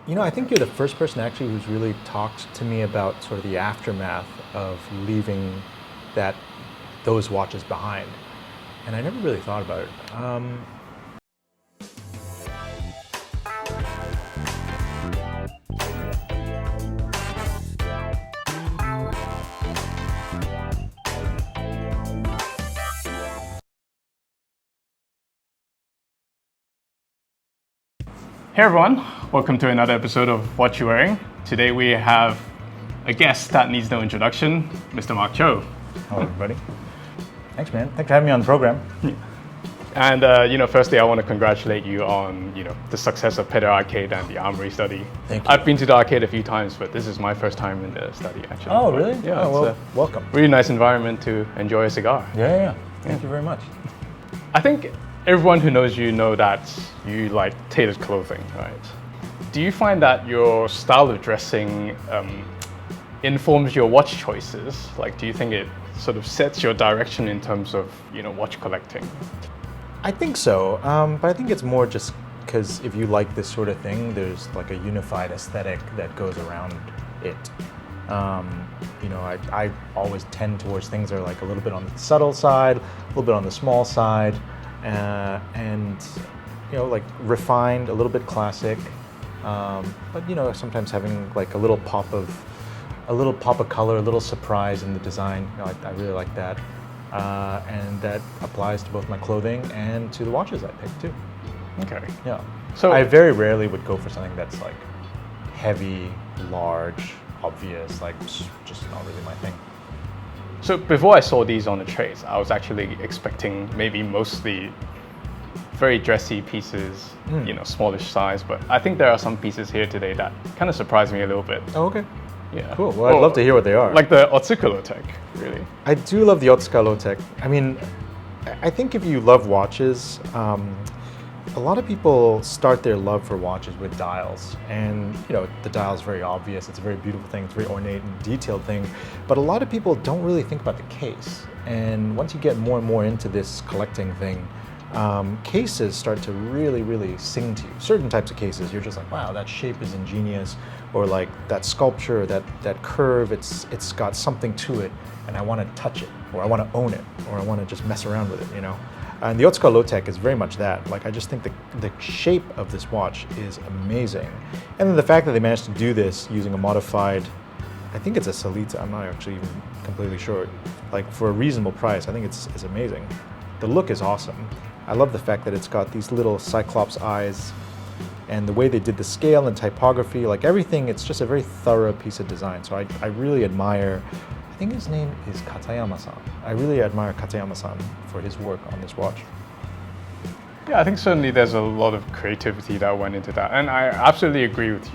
I think you're the first person actually who's really talked to me about sort of the aftermath of leaving that those watches behind, and I never really thought about it. Hey everyone, welcome to another episode of What You Wearing. Today we have a guest that needs no introduction, Mr. Mark Cho. Hello everybody. Thanks man, thanks for having me on the program. And firstly I want to congratulate you on the success of Pedder Arcade and the Armoury study. Thank you. I've been to the arcade a few times, but this is my first time in the study actually. Oh really? Yeah, oh, well, it's a welcome. really nice environment to enjoy a cigar. Yeah. Thank you very much. I think everyone who knows you know that you like tailored clothing, right? Do you find that your style of dressing informs your watch choices? Like, do you think it sort of sets your direction in terms of, watch collecting? I think so, but I think it's more just because if you like this sort of thing, there's like a unified aesthetic that goes around it. I always tend towards things that are like a little bit on the subtle side, a little bit on the small side, and like refined, a little bit classic, but sometimes having like a little pop of color, a little surprise in the design. I really like that, and that applies to both my clothing and to the watches I pick too. Okay. Yeah. So I very rarely would go for something that's like heavy, large, obvious, like just not really my thing. So before I saw these on the trays, I was actually expecting maybe mostly very dressy pieces, smallish size, but I think there are some pieces here today that kind of surprised me a little bit. Oh, okay. Yeah. Cool. Well, I'd love to hear what they are. Like the Otsuka Lotec, really. I do love the Otsuka Lotec. I mean, I think if you love watches, a lot of people start their love for watches with dials, and the dial is very obvious. It's a very beautiful thing. It's a very ornate and detailed thing, but a lot of people don't really think about the case. And once you get more and more into this collecting thing, cases start to really, really sing to you. Certain types of cases, you're just like, wow, that shape is ingenious, or like that sculpture, that curve, it's got something to it, and I want to touch it, or I want to own it, or I want to just mess around with it, And the Otsuka Lotec is very much that. Like, I just think the shape of this watch is amazing. And then the fact that they managed to do this using a modified, I think it's a Salita, I'm not actually even completely sure, like for a reasonable price, I think it's amazing. The look is awesome. I love the fact that it's got these little cyclops eyes, and the way they did the scale and typography, like everything, it's just a very thorough piece of design. So I really admire, I think his name is Katayama-san. I really admire Katayama-san for his work on this watch. Yeah, I think certainly there's a lot of creativity that went into that, and I absolutely agree with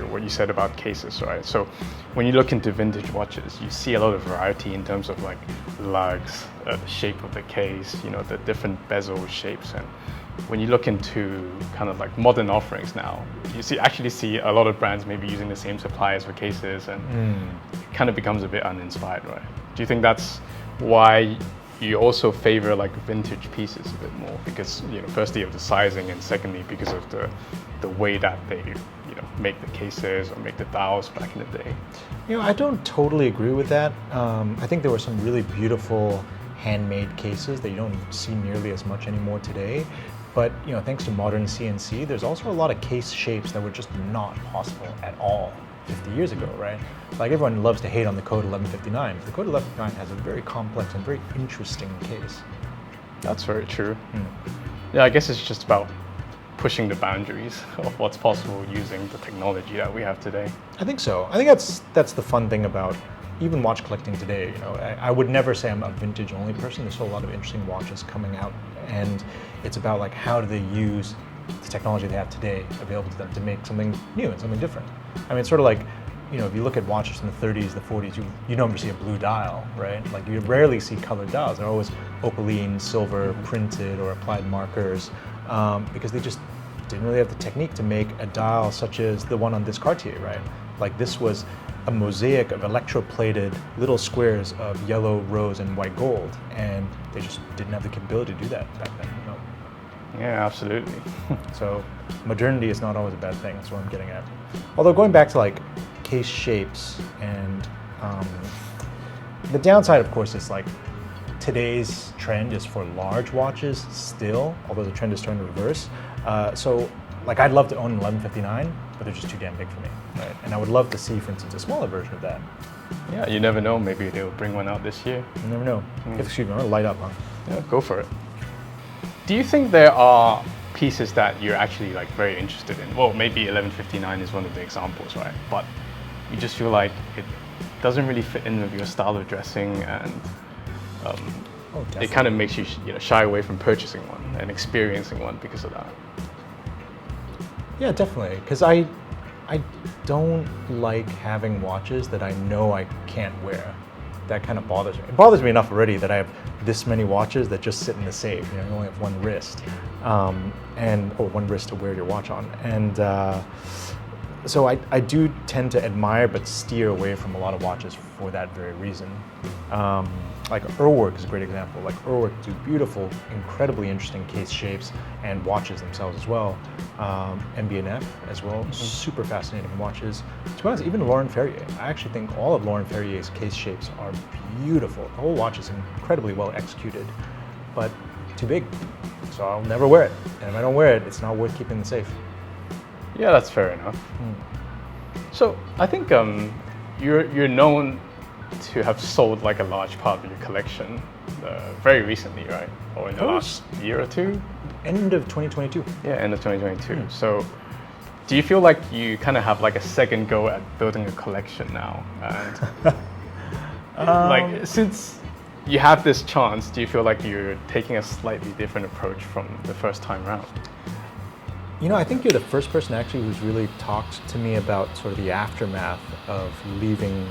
what you said about cases, right? So when you look into vintage watches, you see a lot of variety in terms of like lugs, the shape of the case, the different bezel shapes, and when you look into kind of like modern offerings now, you actually see a lot of brands maybe using the same suppliers for cases, and it kind of becomes a bit uninspired, right? Do you think that's why you also favor like vintage pieces a bit more? Because firstly of the sizing, and secondly because of the way that they make the cases or make the dials back in the day. I don't totally agree with that. I think there were some really beautiful handmade cases that you don't see nearly as much anymore today. But thanks to modern CNC, there's also a lot of case shapes that were just not possible at all 50 years ago, right? Like everyone loves to hate on the Code 1159. The Code 1159 has a very complex and very interesting case. That's very true. Yeah, I guess it's just about pushing the boundaries of what's possible using the technology that we have today. I think so. I think that's the fun thing about even watch collecting today. I would never say I'm a vintage only person. There's still a lot of interesting watches coming out, and it's about like how do they use the technology they have today available to them to make something new and something different. I mean, it's sort of like, if you look at watches from the 30s, the 40s, you never see a blue dial, right? Like you rarely see colored dials. They're always opaline, silver, printed, or applied markers, because they just didn't really have the technique to make a dial such as the one on this Cartier, right? Like this was a mosaic of electroplated little squares of yellow, rose, and white gold, and they just didn't have the capability to do that back then. Yeah, absolutely. So modernity is not always a bad thing. That's what I'm getting at. Although going back to like case shapes and the downside, of course, is like today's trend is for large watches still, although the trend is starting to reverse. So like I'd love to own an 1159, but they're just too damn big for me, right? And I would love to see, for instance, a smaller version of that. Yeah, you never know. Maybe they'll bring one out this year. You never know. Excuse me, I'm gonna light up, huh? Yeah, go for it. Do you think there are pieces that you're actually like very interested in? Well, maybe 1159 is one of the examples, right? But you just feel like it doesn't really fit in with your style of dressing, and it kind of makes you, shy away from purchasing one and experiencing one because of that. Yeah, definitely. Because I don't like having watches that I know I can't wear. That kind of bothers me. It bothers me enough already that I have this many watches that just sit in the safe. You only have one wrist, or one wrist to wear your watch on. And so I do tend to admire but steer away from a lot of watches for that very reason. Like Urwerk is a great example. Like Urwerk do beautiful, incredibly interesting case shapes and watches themselves as well. MB&F as well, super fascinating watches. To be honest, even Laurent Ferrier. I actually think all of Laurent Ferrier's case shapes are beautiful. The whole watch is incredibly well executed, but too big. So I'll never wear it. And if I don't wear it, it's not worth keeping in the safe. Yeah, that's fair enough. So I think you're known to have sold like a large part of your collection very recently, right? Or in the last year or two? End of 2022. Yeah, end of 2022. So do you feel like you kind of have like a second go at building a collection now? And like, since you have this chance, do you feel like you're taking a slightly different approach from the first time round? I think you're the first person actually who's really talked to me about sort of the aftermath of leaving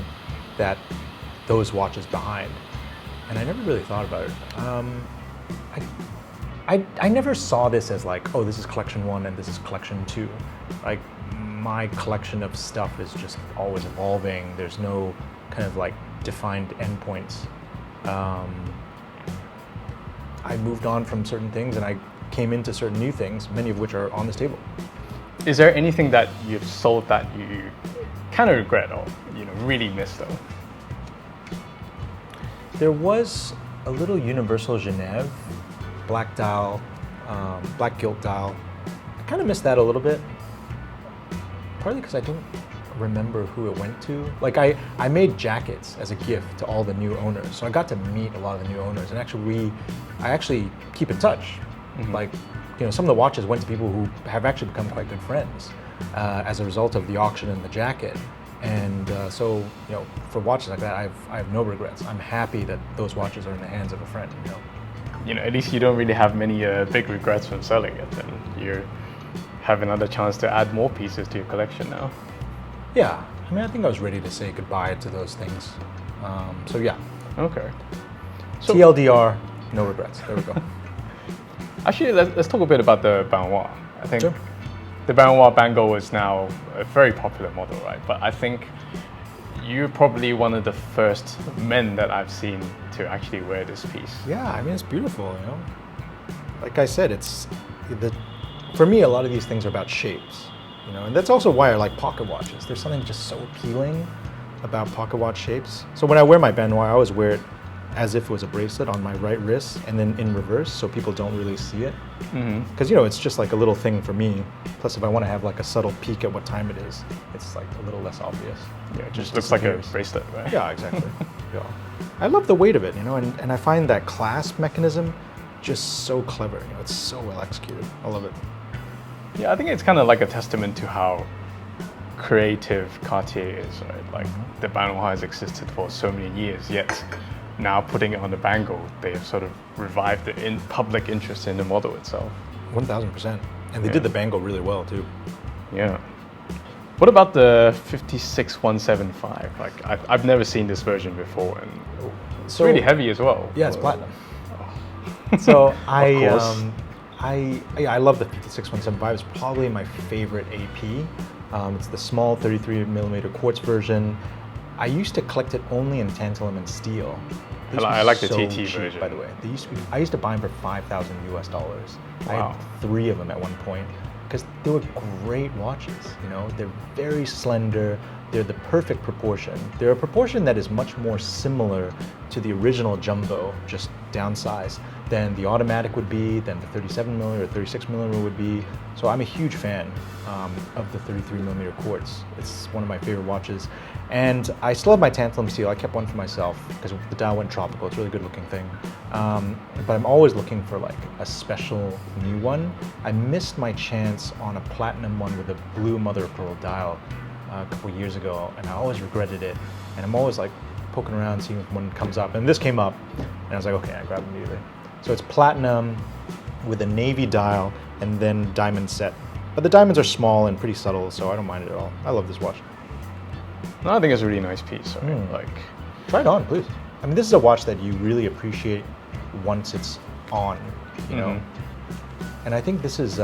those watches behind. And I never really thought about it. I never saw this as like, oh, this is collection 1 and this is collection 2. Like, my collection of stuff is just always evolving. There's no kind of like defined endpoints. I moved on from certain things and I came into certain new things, many of which are on this table. Is there anything that you've sold that you kind of regret or really miss though? There was a little Universal Genève, black dial, black gilt dial. I kind of missed that a little bit, partly because I don't remember who it went to. Like I made jackets as a gift to all the new owners, so I got to meet a lot of the new owners, and I actually keep in touch. Like, some of the watches went to people who have actually become quite good friends as a result of the auction and the jacket. And so, for watches like that, I have no regrets. I'm happy that those watches are in the hands of a friend. At least you don't really have many big regrets from selling it, and you have another chance to add more pieces to your collection now. Yeah, I think I was ready to say goodbye to those things. So yeah. Okay. So, TLDR, no regrets. There we go. Actually, let's talk a bit about the Baignoire. I think sure. The Baignoire bangle is now a very popular model, right? But I think you're probably one of the first men that I've seen to actually wear this piece. Yeah, it's beautiful, Like I said, for me, a lot of these things are about shapes, and that's also why I like pocket watches. There's something just so appealing about pocket watch shapes. So when I wear my Baignoire, I always wear it as if it was a bracelet on my right wrist and then in reverse so people don't really see it. Because, it's just like a little thing for me. Plus, if I want to have like a subtle peek at what time it is, it's like a little less obvious. Yeah, it just looks like a bracelet, right? Yeah, exactly. Yeah. I love the weight of it, and I find that clasp mechanism just so clever. It's so well executed. I love it. Yeah, I think it's kind of like a testament to how creative Cartier is, right? Like, the Baignoire has existed for so many years, yet now putting it on the bangle, they have sort of revived the public interest in the model itself. 1000%. And they did the bangle really well too. Yeah. What about the 56175? Like, I've never seen this version before, and it's really heavy as well. Yeah, it's platinum. So I love the 56175. It's probably my favorite AP. It's the small 33mm quartz version. I used to collect it only in tantalum and steel, They used to I be like the so TT cheap, version. by the way. They used to be, I used to buy them for $5,000 US. I Wow. had 3 of them at one point because they were great watches. You know, they're very slender. They're the perfect proportion. They're a proportion that is much more similar to the original jumbo, just downsized, than the automatic would be, than the 37mm or 36mm would be. So I'm a huge fan of the 33mm quartz. It's one of my favorite watches. And I still have my tantalum seal. I kept one for myself because the dial went tropical. It's a really good looking thing. But I'm always looking for like a special new one. I missed my chance on a platinum one with a blue mother of pearl dial a couple years ago, and I always regretted it. And I'm always like poking around, seeing if one comes up. And this came up, and I was like, okay, I grabbed it immediately. So it's platinum with a navy dial and then diamond set. But the diamonds are small and pretty subtle, so I don't mind it at all. I love this watch. No, I think it's a really nice piece. Right? Like, Try it on, please. I mean, this is a watch that you really appreciate once it's on, you know? And I think this is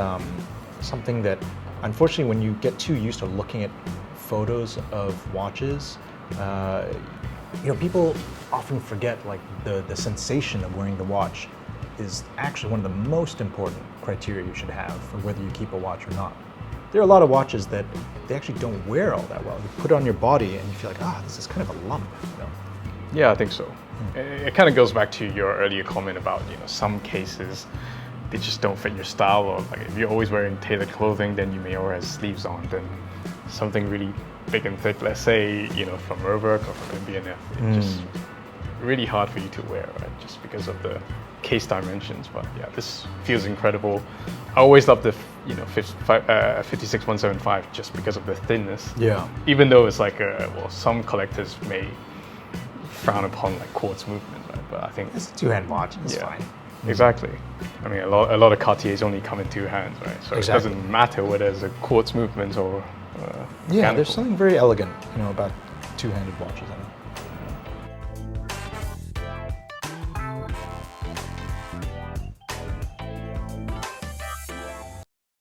something that, unfortunately, when you get too used to looking at photos of watches, you know, people often forget like the sensation of wearing the watch is actually one of the most important criteria you should have for whether you keep a watch or not. There are a lot of watches that they actually don't wear all that well. You put it on your body and you feel like, this is kind of a lump, you know? yeah, I think so. It kind of goes back to your earlier comment about, you know, some cases they just don't fit your style, or like if you're always wearing tailored clothing, then you may always have sleeves on. Then something really big and thick, let's say, you know, from Roebuck or from MB&F, it's just really hard for you to wear, right? Just because of the case dimensions. But yeah, this feels incredible. I always love the, you know, 56175 just because of the thinness. Yeah. Even though it's like well, some collectors may frown upon like quartz movement, right? But I think It's a two-hand watch, it's Yeah. fine. exactly. I mean, a lot of Cartiers only come in 2 hands, right? So Exactly. it doesn't matter whether it's a quartz movement or Yeah, mechanical. there's something very elegant, you know, about two-handed watches. I know.